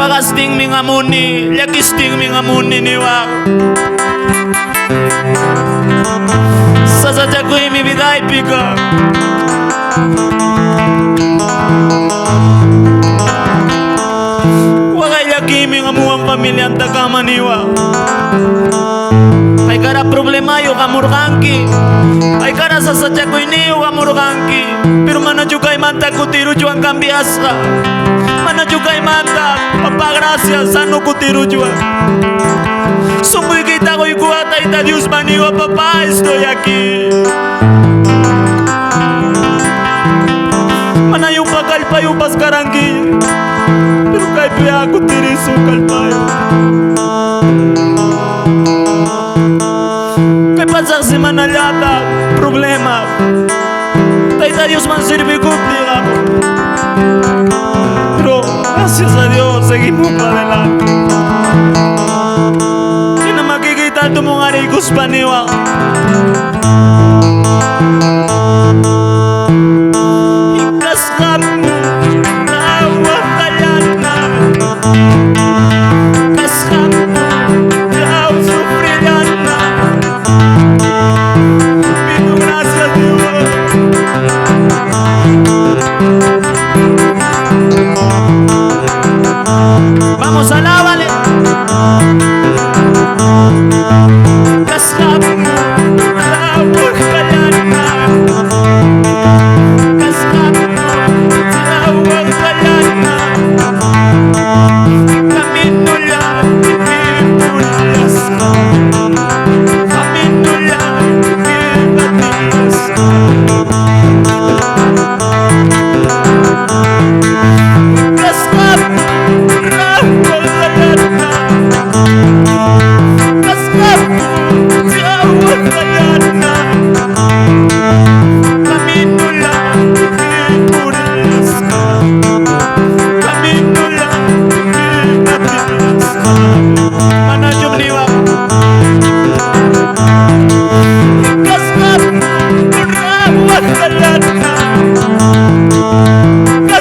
Wakas ding mga muni, yakis ding mga muni ni wak. Sasadya ko imibigay pika. Wakay laki mga muang pamilya ang tagamaniwa. Ay kara problema yo kamurkanki. Ay kara sasadya ko iniyo kamurkanki. Pero mana juga imanta kutiru juang kambiasa. Mana juga imanta papagracia sano kutiru juang. Sumuy kita ko ikuata ita Dios maniwa papa estoy aquí. Mana yung pakalpayo pas karangi. Pero kay piya ko tiriso kalpayo. Kay pasang si manalata problema. Taita Dios man sirve cumplida. Pero gracias a Dios seguimos para adelante. Hindi na makikita ito mong arigos paniwa. Ikas kami nawat tayan na. Ikas kami yaw sufriyan na. Pido gracias Dios. Vamos a la vale. Kasab rawak kalana. Kasab rawak kalana. Kami nulang ibulas ka. Kami nulang ibatilas ka.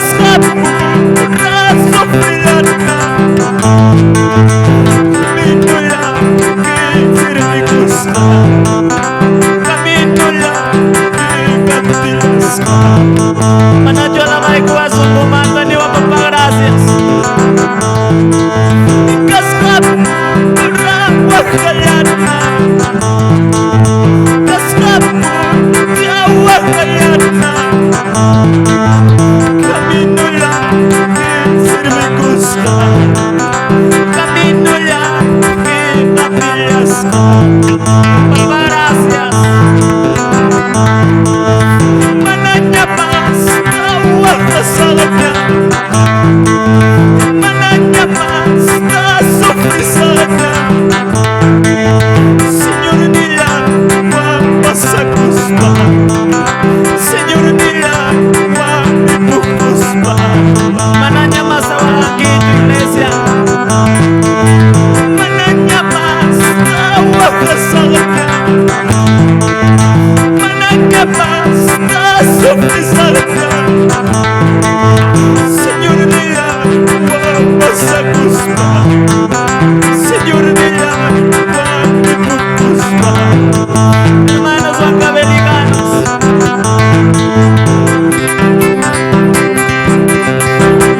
Kasab Manadyo na may kuwaso kumanta ni wapag pangracias. Kaskap rawak kalana. Kaskap rawak kalana. Kami nulang sirve gusta. Kami nulang ipapilas ka. Gracias. Mananya pas awak kesalahan. Mananya pas tak sufri sana. Señor nila wapasakus pa. Señor nila wapipukus pa. Mananya mas awak di iglesia. Mananya pas awak kesalahan. Mananya pas tak sufri sana. Señor nila wapasakus pa. Señor nila wapipukus pa. Hermanos bancabelicanos,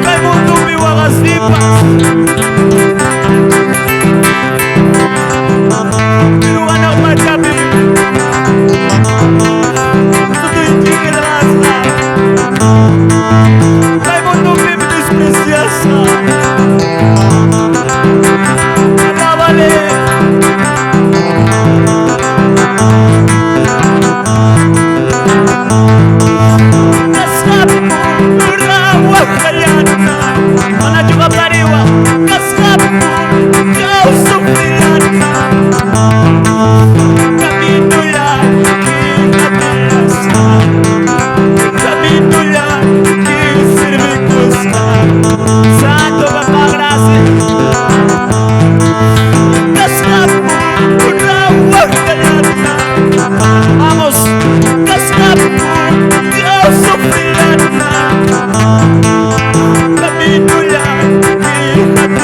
kay mundo biwakas lipas. Pinuwan ako magkabi. Tutoy hindi kilasa. Kay mundo bibilis presiasa. Alabale. Kaskap rawak kalana. Mana juga pariwa. Kaskap kau sufriana. Kami nulang ibatilas ka. Kami nulang sirve gusta. Santo Papa gracias. Kaskap rawak kalana. Vamos. Kaskap kau sufriana. Kami nulang ibatilas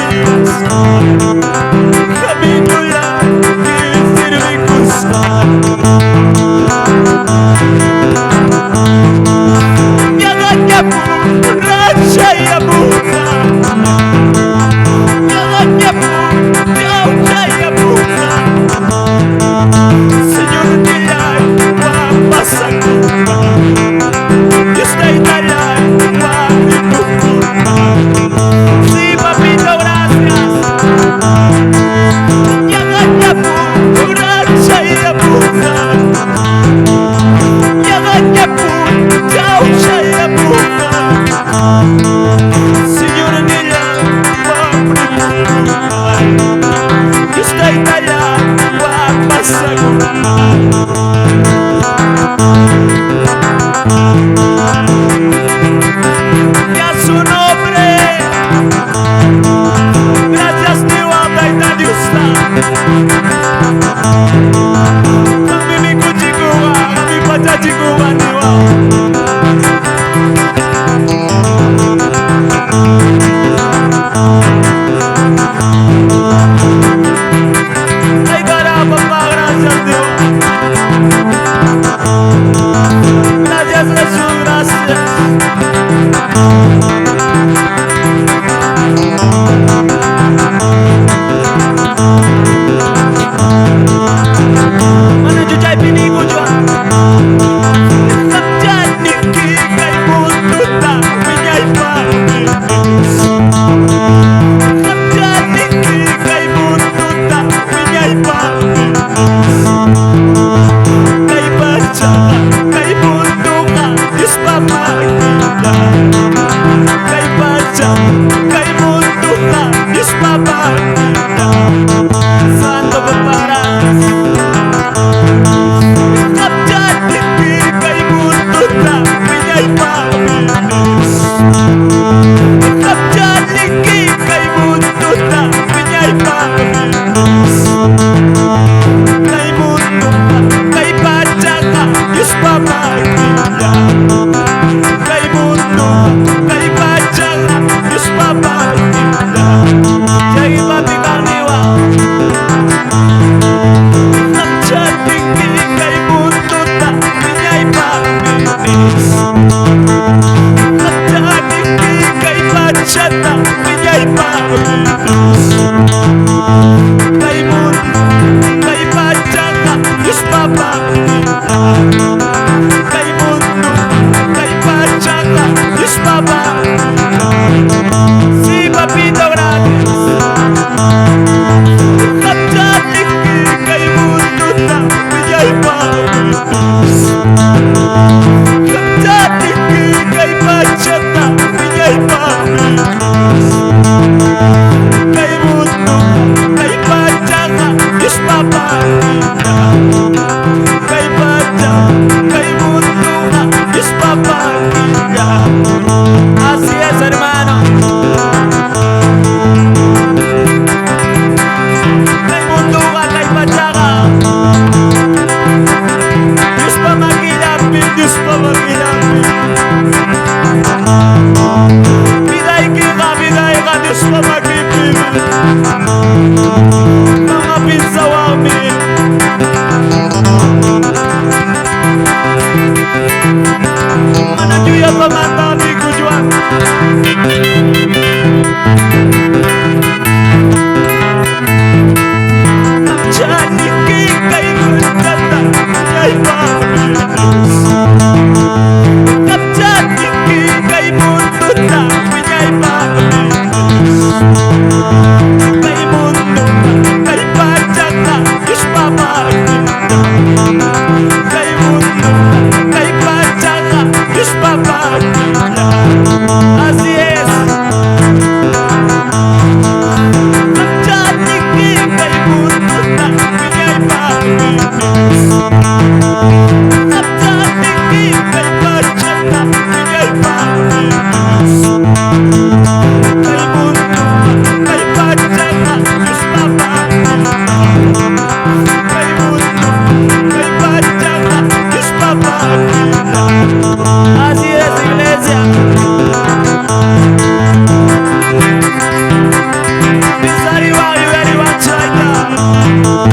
kay mundo, kay pachaka, Diyos Papa kita. Kay mundo, kay pachaka, Diyos Papa kita. Si Papito gratis, kapsatik kay mundo na bigay pa. Kapsatik kay pachaka, bigay pa. Kay mundo, kay pachaka, Diyos Papa kita. Kay pachaka, kay mundo na, Diyos Papa kita. Así es, hermano. Kay mundo ka, kay pachaka, Diyos pa magilapin, Diyos pa magilapin. Biday ka, Diyos pa magipin. Mga pinsawami, manajuya pa matabi ko juan. Janiki kay magkata, kay Panginoon. Kapjaniki kay mundo na, kay Panginoon. Kay mundo, kay pachaka, Diyos Papa kita. Kay mundo, kay pachaka, Diyos Papa kita. Así es. Kapjaniki kay mundo na, kay Panginoon. Kapjaniki kay pachaka, kay Panginoon. Kay mundo, kay pachaka, Diyos Papa kita. Kay mundo, kay pachaka, Diyos Papa kita. Así es, iglesia. Pisari wagi very much right now.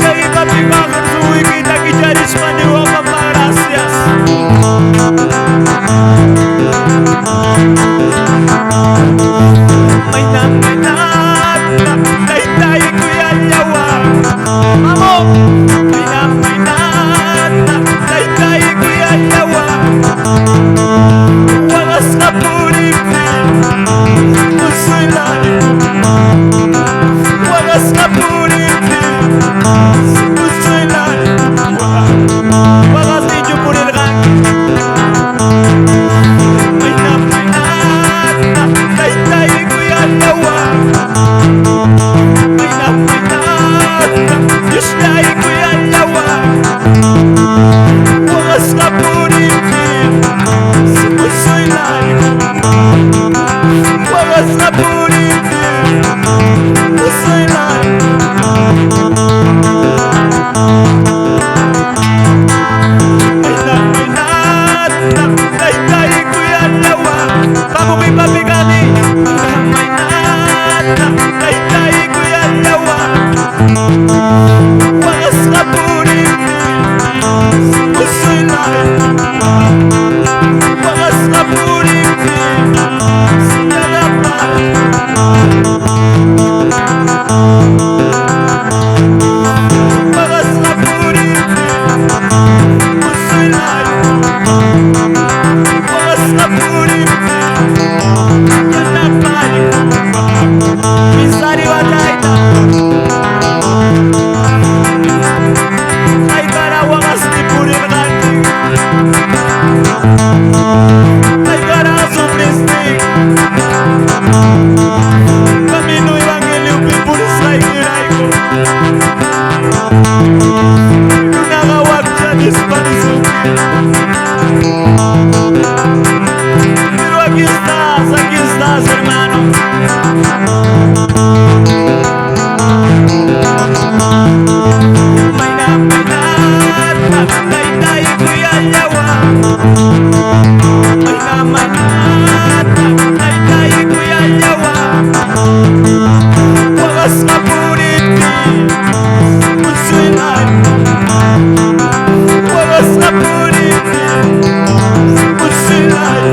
Kay papi bakit suwi kita kijaris maniwa gracias. May naminat na tay kuya yawa. Mamo, may naminat na tay kuya yawa. Wagas ka purik usulan. Wagas ka purik usulan. Wagas ninyo purirkan. May naminat na tay kuya yawa. May naminat na Diyos tay kuya yawa. Wagas ka purik usulan. Wagas ka purik usulan. May naminat na tay kuya yawa. Pamuki papikani. May naminat na tay kuya yawa. Wagas ka purik usulan. Wagas ka purik sinagapan. Wagas ka purik usulan. Wagas ka purik sinagapan. Misari wadaita. Ay kara wagas ni purik kanti. Ay kara supristi. Camino evangelio pipursay kiraiko. Nagawag siya dispanisuki. Pero aquí estás, hermano. May naminat na tay kuya yawa. May naminat na tay kuya yawa. Wagas ka purit usulan. Wagas ka purit usulan.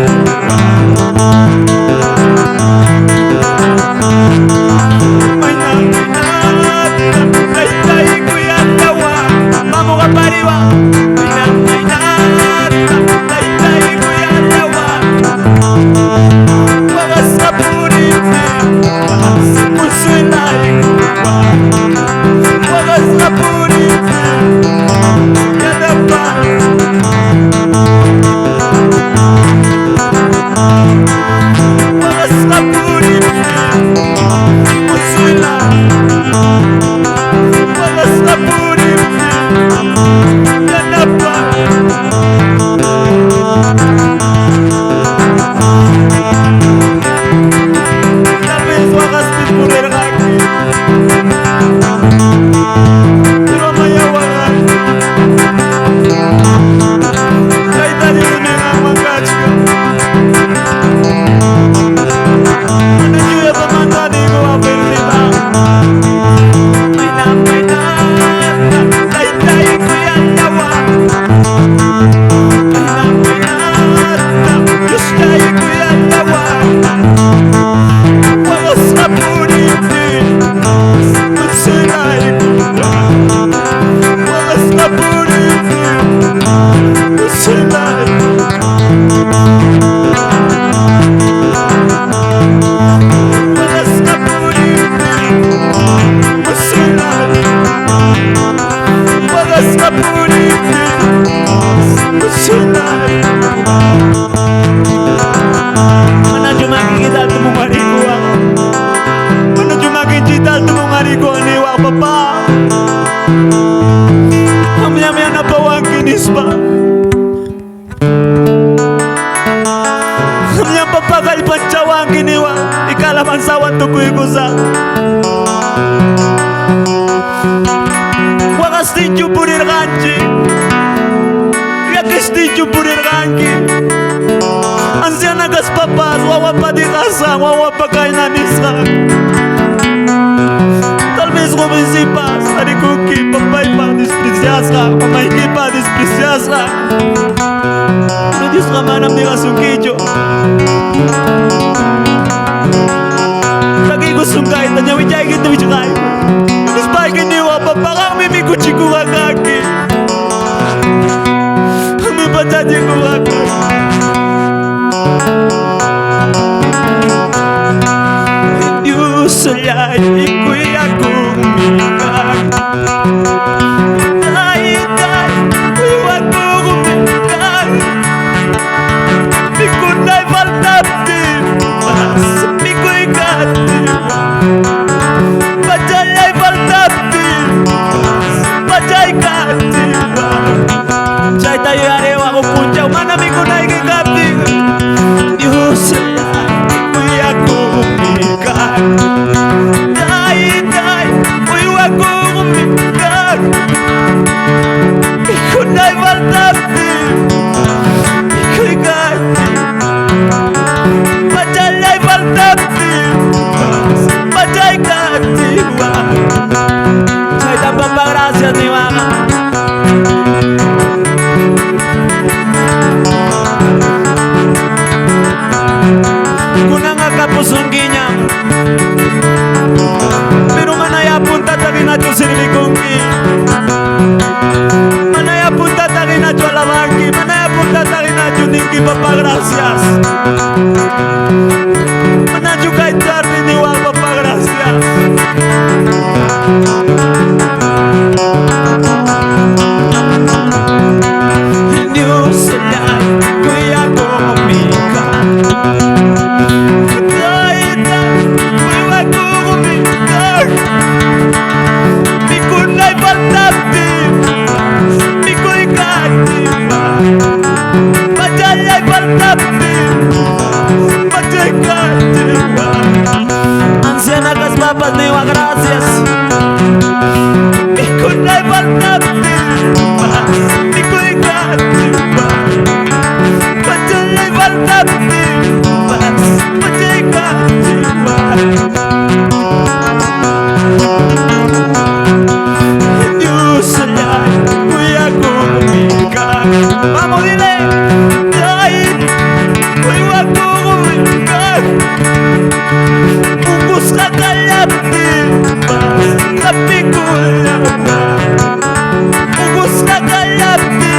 Tal vez jovencitas, aricuki, papá y pa despreciasa, mamá y pa despreciasa. No dices que manam diga su quicho. Lagi ko sungkay, tanya wijay kita wijay. Despite que ni wa papá kami mi kuchiku kaki. Kami pacaji ko kaki. Sayay iko'y akong minag. Dahil iwan ko kuminag. Di ko na'y faltapin, masabi ko'y katin. Pajay ay faltapin, pajay katin. Chay tayo yarew ako punjaw, manami ko na'y kikatin. Diyos sayay iko'y akong minag. Papá, gracias. Manayo kay tarde ni wa papá, gracias. Dios selay kuya ko mika. Daita kuya ko mika. Bikunay baltapi. Bikoy katima. Pajay baltapi, pajay katima. Anciana kas papas ni wa gracias. Bikunay baltapi, bikoy katima. Pajay baltapi, pajay katima. Dios sayay kuya ko mika. Vamos dile. Tapi ku lama, ugus kagalati,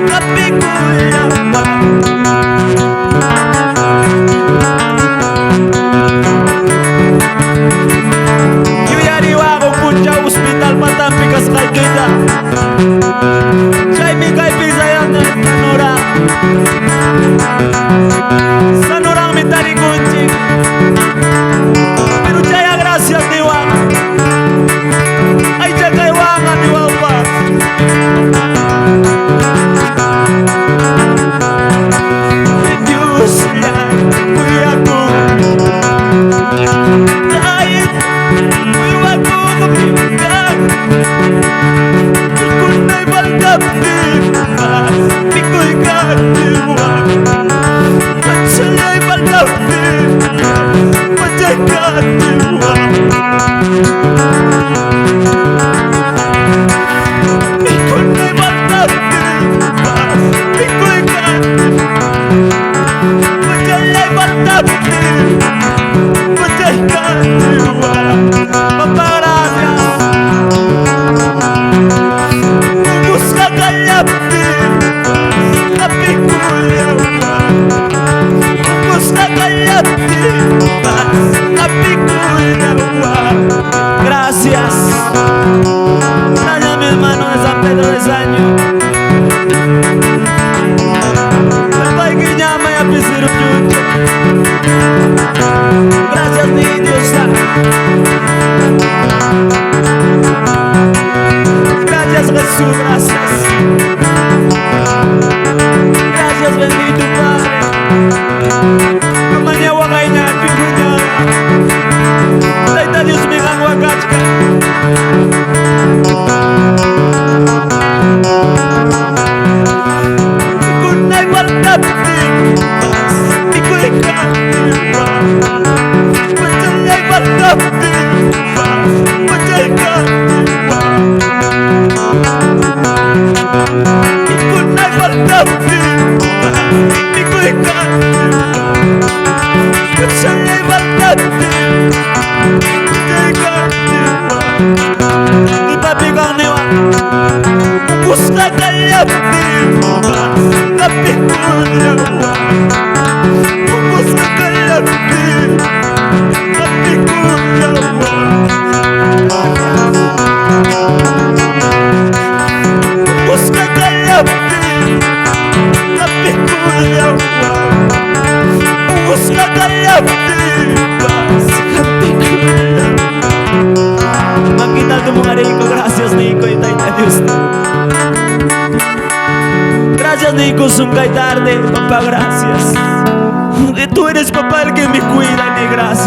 tapi ku lama. Pero ya gracias ni wang. Ay ya kay wangan ni wang pa. Diyos yan, kuya ko. Kahit kuya ko kapimigay. Kung na'y balgap din ka, di ko'y katiwag. At siya'y balgap din ka, patay katiwag. Kung na'y balgap din ka, di ko'y katiwag. Patay balgap din, patay katiwag. Paparasya busca kalapin, kapikuyawan. Busca kalapin, kapikuyawan. Gracias. Gracias mi hermano de San Pedro de Saño. Kapay kinyama ya pisirap yucho. Gracias mi Dios. Gracias Jesús, gracias. Gracias bendito Padre. Kamanya wakay niya, pinunya. Taita Dios migang wakachka. Kunay baldating, di ko ikatiwag. Pachalay baldating, pachay katiwag. Ikunay baldating, di ko ikatiwag. Pachalay baldating, pachay katiwag. Ipabigang niwa, busca kalapin, kapikuyawan. Busca kalapin, kapikuyawan. Busca kalapin, kapikuyawan. Busca kalapin, kapikuyawan. Makita tu mga Rico, gracias Nico y taita Dios. Gracias Nico, sungkay tarde, papá, gracias. Que tú eres papá el que me cuida y me gracias.